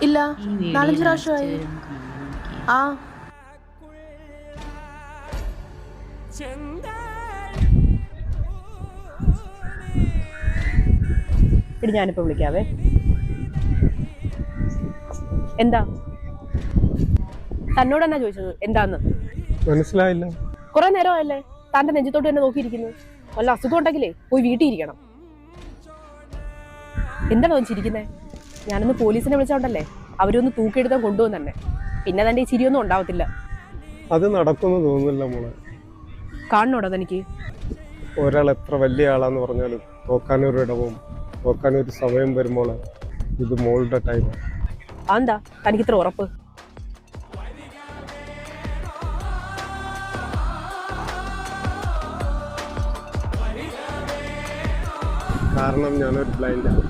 ഇല്ല, 4-5 പ്രാവശ്യമായി. ആ ഇടി, ഞാനിപ്പോ വിളിക്കാവേ. എന്താ തന്നോട് എന്നാ ചോദിച്ചത്? എന്താന്ന് മനസ്സിലായില്ല. കുറെ നേരമല്ലേ തന്റെ നെഞ്ചത്തോട്ട് തന്നെ നോക്കിയിരിക്കുന്നു. വല്ല അസുഖം ഉണ്ടെങ്കിലേ പോയി വീട്ടിൽ ഇരിക്കണം. എന്താണ് വെച്ചിരിക്കുന്നേ? ഞാനൊന്ന് പോലീസിനെ വിളിച്ചോണ്ടല്ലേ അവരൊന്ന് തൂക്കിയെടുത്താൽ കൊണ്ടുപോകും തന്നെ. പിന്നെ തന്റെ ഈ ചിരിയൊന്നും ഉണ്ടാവത്തില്ല. അത് നടക്കുന്നു തോന്നുന്നില്ല മോളെ. കാണണോടാ തനിക്ക്? ഒരാൾ എത്ര വലിയ ആളാന്ന് പറഞ്ഞാലും നോക്കാനൊരു ഇടവും നോക്കാനൊരു സമയം വരുമ്പോൾ ഇത് മോളുടെ ടൈം. അതെന്താ തനിക്ക് ഇത്ര ഉറപ്പ്? കാരണം ഞാനൊരു ബ്ലൈൻഡാണ്.